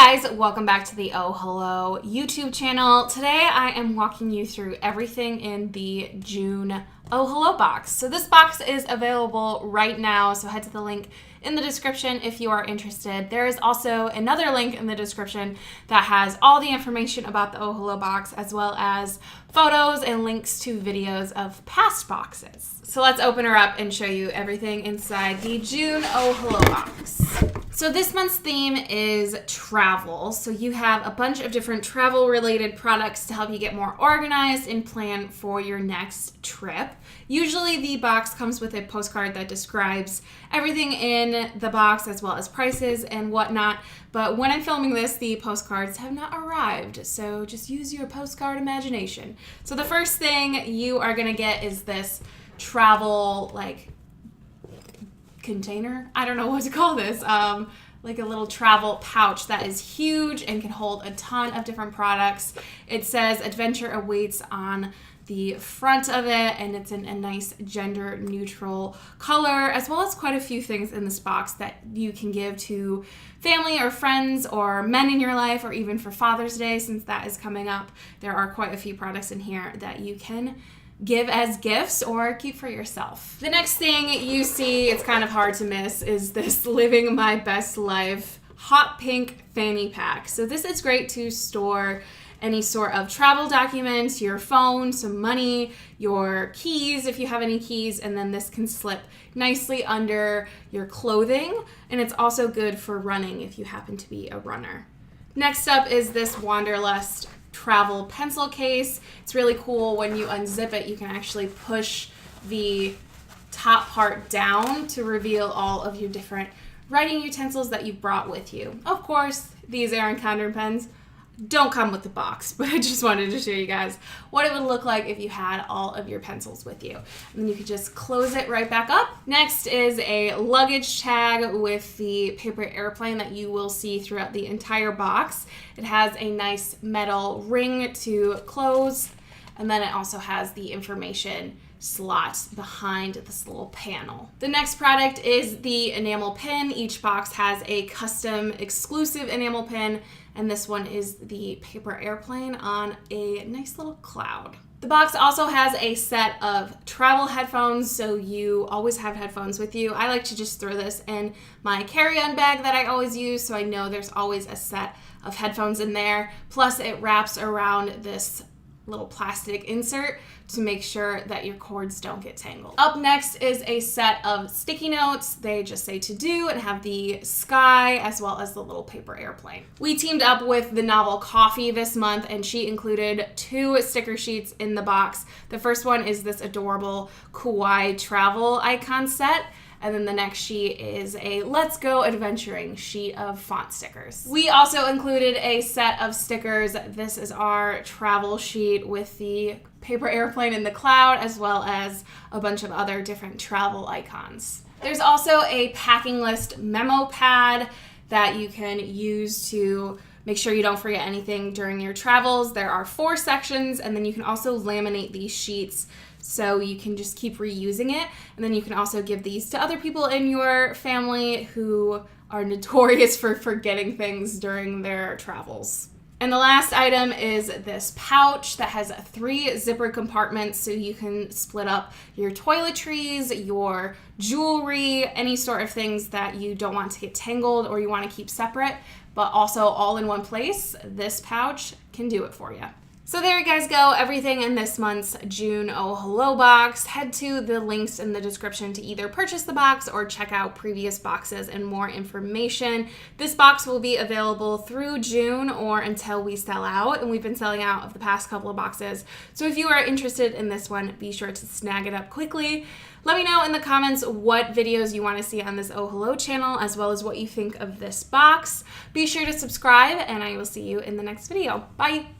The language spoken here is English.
guys, welcome back to the Oh Hello YouTube channel. Today I am walking you through everything in the June Oh Hello box. So this box is available right now, so head to the link in the description if you are interested. There is also another link in the description that has all the information about the Oh Hello box, as well as photos and links to videos of past boxes. So let's open her up and show you everything inside the June Oh Hello box. So this month's theme is travel. So you have a bunch of different travel related products to help you get more organized and plan for your next trip. Usually the box comes with a postcard that describes everything in the box as well as prices and whatnot. But when I'm filming this, the postcards have not arrived. So just use your postcard imagination. So the first thing you are gonna get is this travel container. I don't know what to call this. Like a little travel pouch that is huge and can hold a ton of different products. It says adventure awaits on the front of it, and it's in a nice gender neutral color, as well as quite a few things in this box that you can give to family or friends or men in your life, or even for Father's Day, since that is coming up. There are quite a few products in here that you can give as gifts or keep for yourself. The next thing you see, it's kind of hard to miss, is this Living My Best Life hot pink fanny pack. So this is great to store any sort of travel documents, your phone, some money, your keys if you have any keys, and then this can slip nicely under your clothing, and it's also good for running if you happen to be a runner. Next up is this Wanderlust travel pencil case. It's really cool. When you unzip it, you can actually push the top part down to reveal all of your different writing utensils that you brought with you. Of course, these Erin Condren pens don't come with the box, but I just wanted to show you guys what it would look like if you had all of your pencils with you. And then you could just close it right back up. Next is a luggage tag with the paper airplane that you will see throughout the entire box. It has a nice metal ring to close, and then it also has the information slot behind this little panel. The next product is the enamel pin. Each box has a custom exclusive enamel pin, and this one is the paper airplane on a nice little cloud. The box also has a set of travel headphones, so you always have headphones with you. I like to just throw this in my carry-on bag that I always use, so I know there's always a set of headphones in there. Plus it wraps around this little plastic insert to make sure that your cords don't get tangled. Up next is a set of sticky notes. They just say to do and have the sky as well as the little paper airplane. We teamed up with the novel Coffee this month, and she included 2 sticker sheets in the box. The first one is this adorable Kauai travel icon set, and then the next sheet is a Let's Go Adventuring sheet of font stickers. We also included a set of stickers. This is our travel sheet with the paper airplane in the cloud, as well as a bunch of other different travel icons. There's also a packing list memo pad that you can use to make sure you don't forget anything during your travels. There are 4 sections, and then you can also laminate these sheets so you can just keep reusing it. And then you can also give these to other people in your family who are notorious for forgetting things during their travels. And the last item is this pouch that has 3 zipper compartments, so you can split up your toiletries, your jewelry, any sort of things that you don't want to get tangled or you want to keep separate, but also all in one place. This pouch can do it for you. So there you guys go, everything in this month's June Oh Hello box. Head to the links in the description to either purchase the box or check out previous boxes and more information. This box will be available through June or until we sell out, and we've been selling out of the past couple of boxes. So if you are interested in this one, be sure to snag it up quickly. Let me know in the comments what videos you want to see on this Oh Hello channel, as well as what you think of this box. Be sure to subscribe, and I will see you in the next video. Bye!